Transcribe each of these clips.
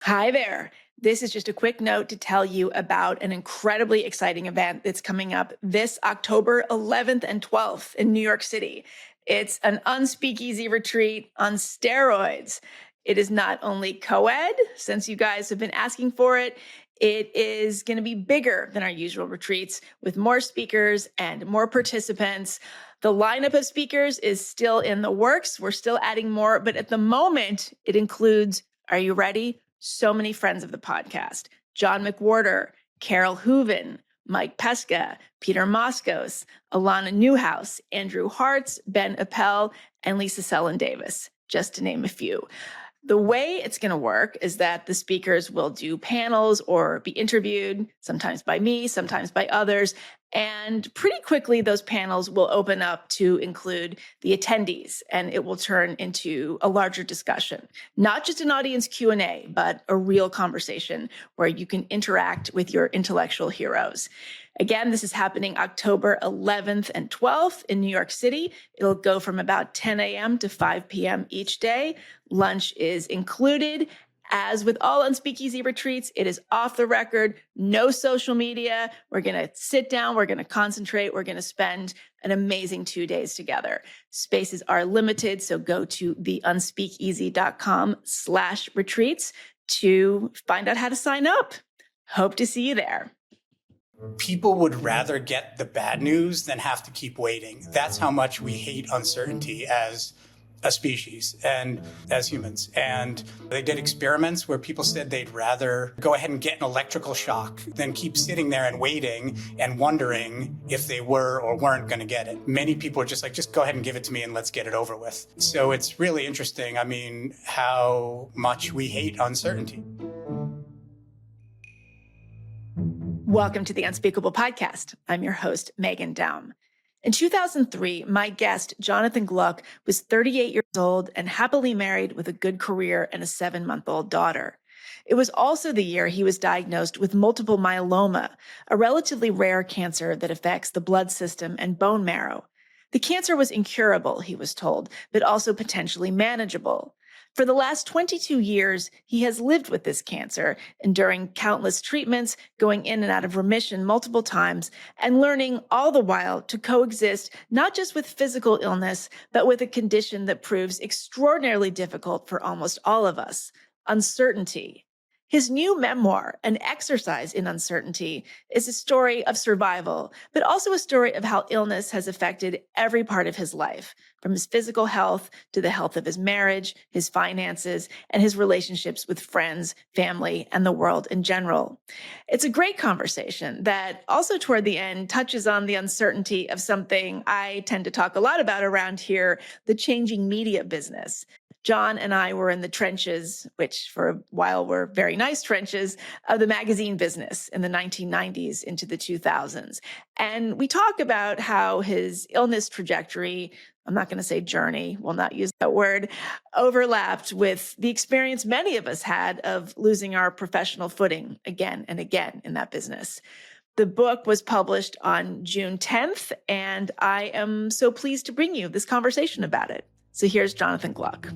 Hi there. This is just a quick note to tell you about an incredibly exciting event that's coming up this October 11th and 12th in New York City. It's an unspeakeasy retreat on steroids. It is not only co-ed, since you guys have been asking for it, it is going to be bigger than our usual retreats with more speakers and more participants. The lineup of speakers is still in the works. We're still adding more, but at the moment, it includes, are you ready? So many friends of the podcast: John McWhorter, Carol Hooven, Mike Pesca, Peter Moskos, Alana Newhouse, Andrew Hartz, Ben Appel, and Lisa Sellen Davis, just to name a few. The way it's going to work is that the speakers will do panels or be interviewed, sometimes by me, sometimes by others. And pretty quickly, those panels will open up to include the attendees, and it will turn into a larger discussion, not just an audience Q&A, but a real conversation where you can interact with your intellectual heroes. Again, this is happening October 11th and 12th in New York City. It'll go from about 10 a.m. to 5 p.m. each day. Lunch is included. As with all Unspeakeasy retreats, it is off the record, no social media. We're going to sit down, we're going to concentrate, we're going to spend an amazing 2 days together. Spaces are limited, so go to theunspeakeasy.com/retreats to find out how to sign up. Hope to see you there. People would rather get the bad news than have to keep waiting. That's how much we hate uncertainty as a species and as humans. And they did experiments where people said they'd rather go ahead and get an electrical shock than keep sitting there and waiting and wondering if they were or weren't going to get it. Many people are just like, just go ahead and give it to me and let's get it over with. So it's really interesting, how much we hate uncertainty. Welcome to the Unspeakable Podcast. I'm your host, Meghan Daum. In 2003, my guest, Jonathan Gluck, was 38 years old and happily married with a good career and a 7-month-old daughter. It was also the year he was diagnosed with multiple myeloma, a relatively rare cancer that affects the blood system and bone marrow. The cancer was incurable, he was told, but also potentially manageable. For the last 22 years, he has lived with this cancer, enduring countless treatments, going in and out of remission multiple times, and learning all the while to coexist not just with physical illness, but with a condition that proves extraordinarily difficult for almost all of us: uncertainty. His new memoir, An Exercise in Uncertainty, is a story of survival, but also a story of how illness has affected every part of his life, from his physical health to the health of his marriage, his finances, and his relationships with friends, family, and the world in general. It's a great conversation that also toward the end touches on the uncertainty of something I tend to talk a lot about around here, the changing media business. John and I were in the trenches, which for a while were very nice trenches, of the magazine business in the 1990s into the 2000s. And we talk about how his illness trajectory, I'm not going to say journey, we'll not use that word, overlapped with the experience many of us had of losing our professional footing again and again in that business. The book was published on June 10th, and I am so pleased to bring you this conversation about it. So here's Jonathan Gluck.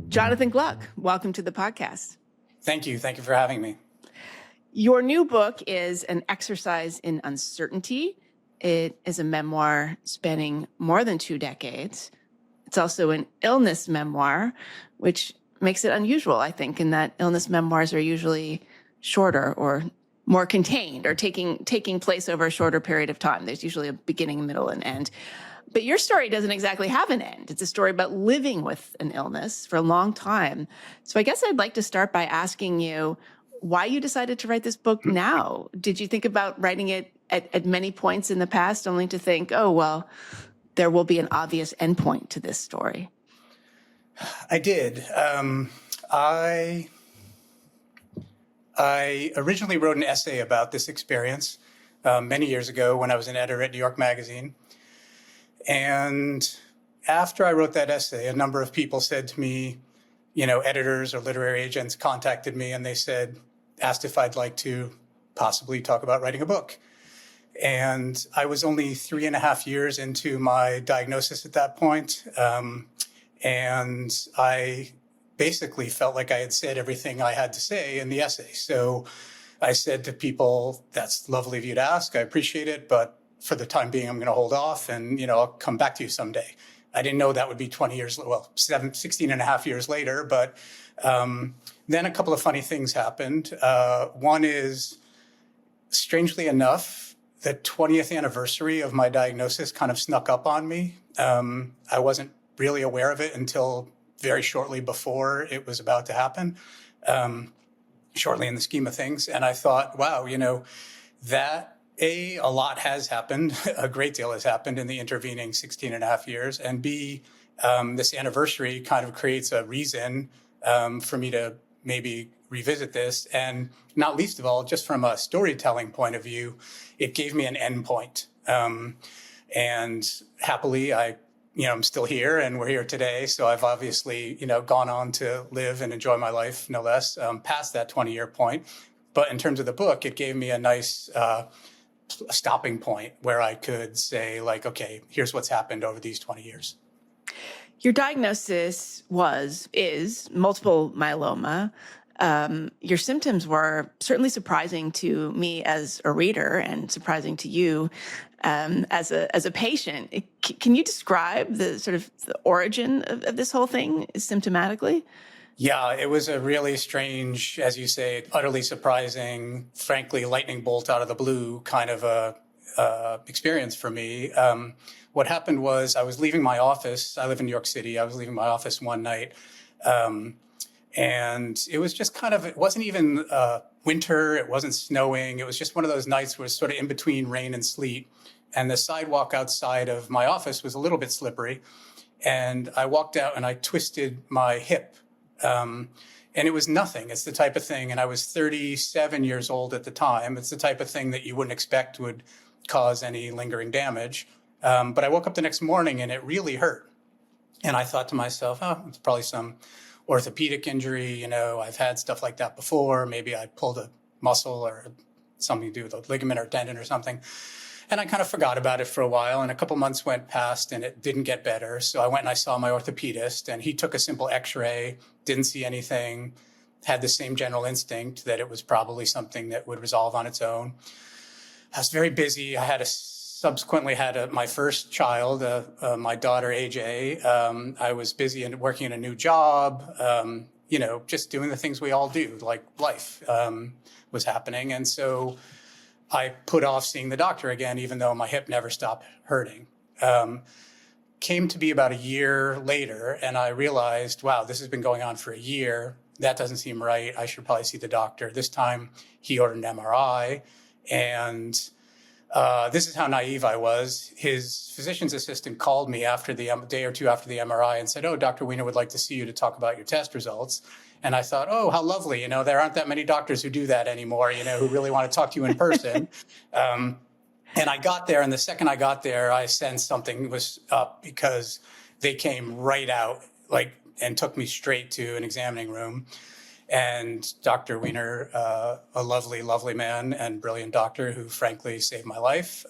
Jonathan Gluck, welcome to the podcast. Thank you. Thank you for having me. Your new book is An Exercise in Uncertainty. It is a memoir spanning more than 2 decades. It's also an illness memoir, which makes it unusual, I think, in that illness memoirs are usually shorter or more contained or taking place over a shorter period of time. There's usually a beginning, middle, and end. But your story doesn't exactly have an end. It's a story about living with an illness for a long time. So I guess I'd like to start by asking you why you decided to write this book now. Did you think about writing it at many points in the past, only to think, oh, well, there will be an obvious endpoint to this story? I did. I originally wrote an essay about this experience many years ago when I was an editor at New York Magazine. And after I wrote that essay, a number of people said to me, editors or literary agents contacted me and they asked if I'd like to possibly talk about writing a book. And I was only 3.5 years into my diagnosis at that point. And I basically felt like I had said everything I had to say in the essay. So I said to people, that's lovely of you to ask. I appreciate it. But for the time being, I'm going to hold off and, I'll come back to you someday. I didn't know that would be 20 years, 16 and a half years later. But then a couple of funny things happened. One is, strangely enough, the 20th anniversary of my diagnosis kind of snuck up on me. I wasn't really aware of it until very shortly before it was about to happen, shortly in the scheme of things. And I thought, wow, that A, a lot has happened, a great deal has happened in the intervening 16 and a half years. And B, this anniversary kind of creates a reason for me to maybe revisit this. And not least of all, just from a storytelling point of view, it gave me an end point. And happily, I'm still here and we're here today. So I've obviously, gone on to live and enjoy my life, no less, past that 20-year point. But in terms of the book, it gave me a nice stopping point where I could say, like, okay, here's what's happened over these 20 years. Your diagnosis is multiple myeloma. Your symptoms were certainly surprising to me as a reader and surprising to you as a patient. Can you describe the sort of the origin of this whole thing symptomatically? Yeah, it was a really strange, as you say, utterly surprising, frankly, lightning bolt out of the blue kind of a experience for me. What happened was I was leaving my office. I live in New York City. I was leaving my office one night. And it was just it wasn't even winter. It wasn't snowing. It was just one of those nights where it was sort of in between rain and sleet. And the sidewalk outside of my office was a little bit slippery. And I walked out and I twisted my hip. And it was nothing. It's the type of thing, and I was 37 years old at the time. It's the type of thing that you wouldn't expect would cause any lingering damage. But I woke up the next morning and it really hurt. And I thought to myself, oh, it's probably some orthopedic injury. I've had stuff like that before. Maybe I pulled a muscle or something to do with a ligament or tendon or something. And I kind of forgot about it for a while. And a couple months went past and it didn't get better. So I went and I saw my orthopedist and he took a simple x-ray, didn't see anything, had the same general instinct that it was probably something that would resolve on its own. I was very busy. I subsequently had my first child, my daughter, AJ. I was busy and working in a new job, just doing the things we all do, like life was happening. And so I put off seeing the doctor again, even though my hip never stopped hurting. Came to be about a year later, and I realized, wow, this has been going on for a year. That doesn't seem right. I should probably see the doctor. This time, he ordered an MRI, and this is how naive I was. His physician's assistant called me after the day or two after the MRI and said, oh, Dr. Weiner would like to see you to talk about your test results. And I thought, oh, how lovely. There aren't that many doctors who do that anymore, who really want to talk to you in person. And I got there, and the second I got there, I sensed something was up because they came right out, and took me straight to an examining room. And Dr. Weiner, a lovely, lovely man and brilliant doctor who frankly saved my life,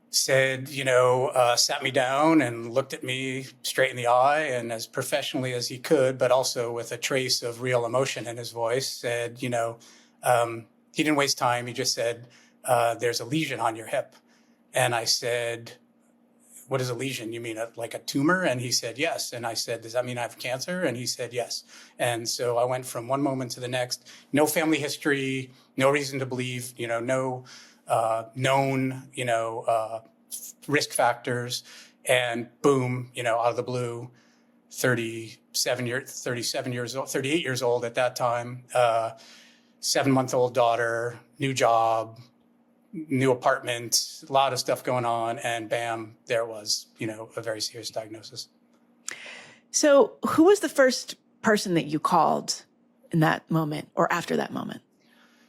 said, sat me down and looked at me straight in the eye and as professionally as he could, but also with a trace of real emotion in his voice, said, he didn't waste time. He just said, there's a lesion on your hip. And I said, what is a lesion? You mean like a tumor? And he said, yes. And I said, does that mean I have cancer? And he said, yes. And so I went from one moment to the next, no family history, no reason to believe, no known, risk factors, and boom, out of the blue, 38 years old at that time, 7-month-old daughter, new job, new apartment, a lot of stuff going on, and bam, there was, a very serious diagnosis. So who was the first person that you called in that moment or after that moment?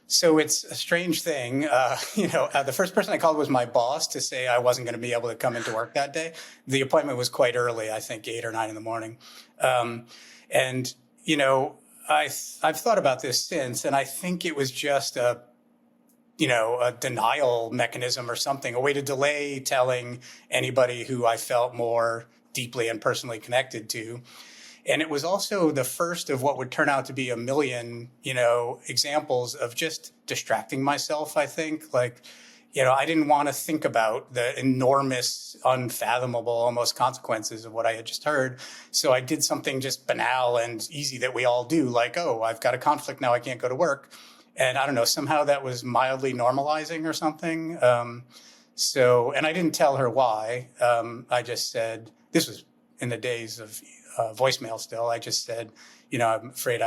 So it's a strange thing. The first person I called was my boss to say I wasn't going to be able to come into work that day. The appointment was quite early, I think 8 or 9 in the morning. I've thought about this since, and I think it was just a denial mechanism or something, a way to delay telling anybody who I felt more deeply and personally connected to. And it was also the first of what would turn out to be a million, examples of just distracting myself, I think. Like, I didn't want to think about the enormous, unfathomable almost consequences of what I had just heard. So I did something just banal and easy that we all do, like, oh, I've got a conflict now, I can't go to work. And I don't know, somehow that was mildly normalizing or something. And I didn't tell her why. I just said, this was in the days of voicemail still. I just said, I'm afraid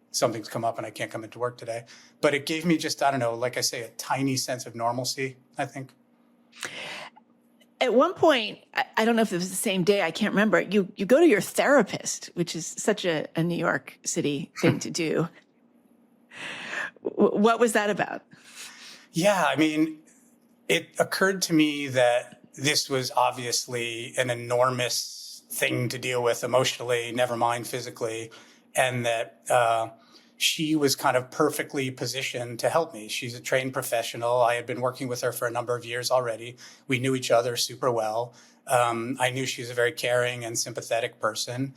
something's come up and I can't come into work today. But it gave me just, I don't know, like I say, a tiny sense of normalcy, I think. At one point, I don't know if it was the same day, I can't remember, you go to your therapist, which is such a New York City thing to do. What was that about? Yeah, I mean, it occurred to me that this was obviously an enormous thing to deal with emotionally, never mind physically, and that she was kind of perfectly positioned to help me. She's a trained professional. I had been working with her for a number of years already. We knew each other super well. I knew she was a very caring and sympathetic person.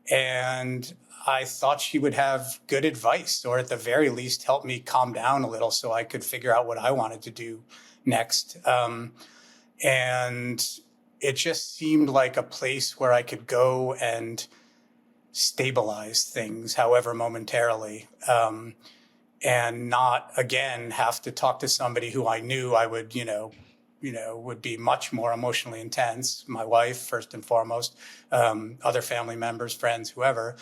And I thought she would have good advice, or at the very least help me calm down a little so I could figure out what I wanted to do next. And it just seemed like a place where I could go and stabilize things, however momentarily, and not, again, have to talk to somebody who I knew I would, would be much more emotionally intense, my wife, first and foremost, other family members, friends, whoever.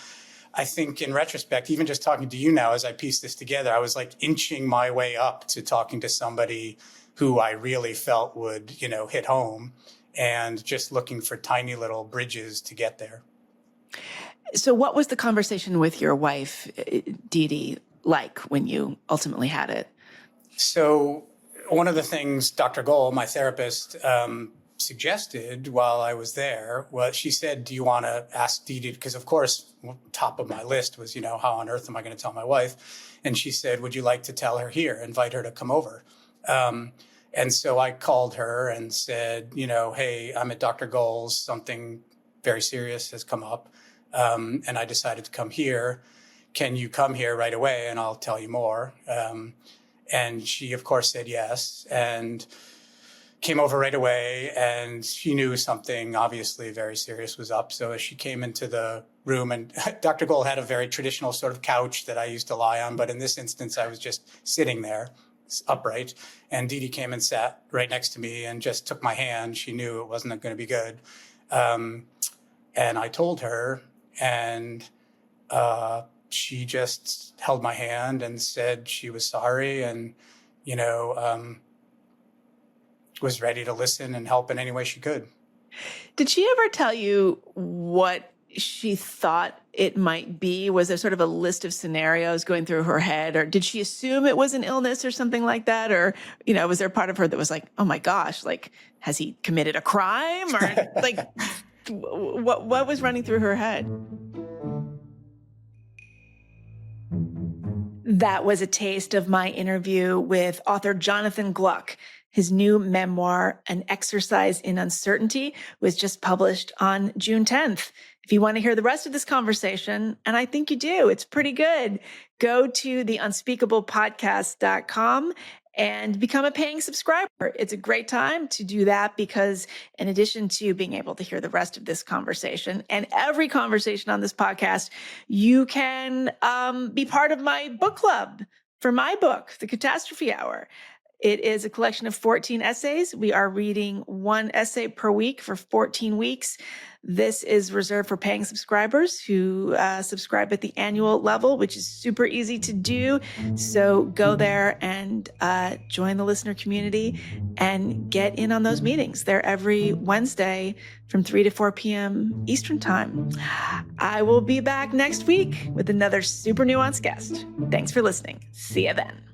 I think in retrospect, even just talking to you now, as I piece this together, I was like inching my way up to talking to somebody who I really felt would, hit home, and just looking for tiny little bridges to get there. So what was the conversation with your wife, Dee Dee, like when you ultimately had it? So one of the things Dr. Gohl, my therapist, suggested while I was there was, she said, do you want to ask Dee Dee? Because, of course, top of my list was, how on earth am I going to tell my wife? And she said, would you like to tell her here, invite her to come over? And so I called her and said, hey, I'm at Dr. Gohl's. Something very serious has come up. And I decided to come here. Can you come here right away? And I'll tell you more. And she, of course, said yes, and came over right away. And she knew something obviously very serious was up. So as she came into the room, and Dr. Gohl had a very traditional sort of couch that I used to lie on. But in this instance, I was just sitting there upright. And Dee Dee came and sat right next to me and just took my hand. She knew it wasn't going to be good. And I told her, and she just held my hand and said she was sorry, and, was ready to listen and help in any way she could. Did she ever tell you what she thought it might be? Was there sort of a list of scenarios going through her head, or did she assume it was an illness or something like that? Or, was there part of her that was like, oh my gosh, like, has he committed a crime? Or like, what was running through her head? That was a taste of my interview with author Jonathan Gluck. His new memoir, An Exercise in Uncertainty, was just published on June 10th. If you want to hear the rest of this conversation, and I think you do, it's pretty good, go to theunspeakablepodcast.com and become a paying subscriber. It's a great time to do that because in addition to being able to hear the rest of this conversation and every conversation on this podcast, you can be part of my book club for my book, The Catastrophe Hour. It is a collection of 14 essays. We are reading one essay per week for 14 weeks. This is reserved for paying subscribers who subscribe at the annual level, which is super easy to do. So go there and join the listener community and get in on those meetings. They're every Wednesday from 3 to 4 p.m. Eastern Time. I will be back next week with another super nuanced guest. Thanks for listening. See you then.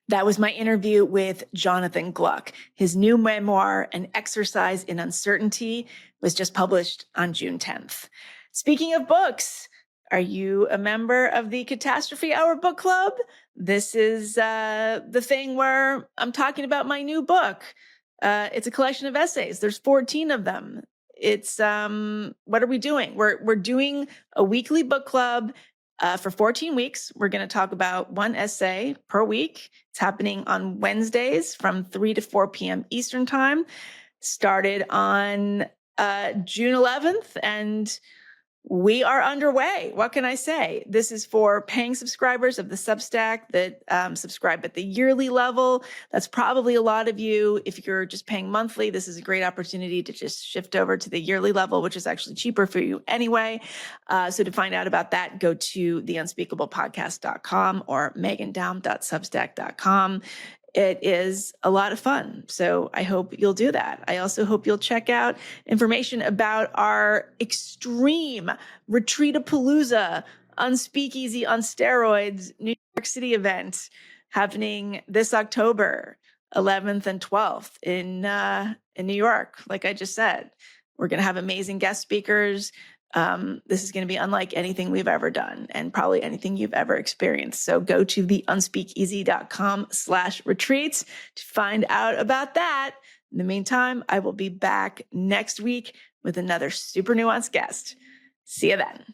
That was my interview with Jonathan Gluck. His new memoir, An Exercise in Uncertainty, was just published on June 10th. Speaking of books, are you a member of the Catastrophe Hour Book Club? This is the thing where I'm talking about my new book. It's a collection of essays. There's 14 of them. It's what are we doing? We're doing a weekly book club for 14 weeks. We're going to talk about one essay per week. It's happening on Wednesdays from 3 to 4 p.m. Eastern Time. Started on June 11th, and we are underway. What can I say? This is for paying subscribers of the Substack that subscribe at the yearly level. That's probably a lot of you. If you're just paying monthly, this is a great opportunity to just shift over to the yearly level, which is actually cheaper for you anyway. So to find out about that, go to theunspeakablepodcast.com or meghandaum.substack.com. It is a lot of fun. So I hope you'll do that. I also hope you'll check out information about our extreme Retreatapalooza, Unspeakeasy on Steroids, New York City event happening this October 11th and 12th in New York. Like I just said, we're going to have amazing guest speakers. This is going to be unlike anything we've ever done and probably anything you've ever experienced. So go to theunspeakeasy.com/retreats to find out about that. In the meantime, I will be back next week with another super nuanced guest. See you then.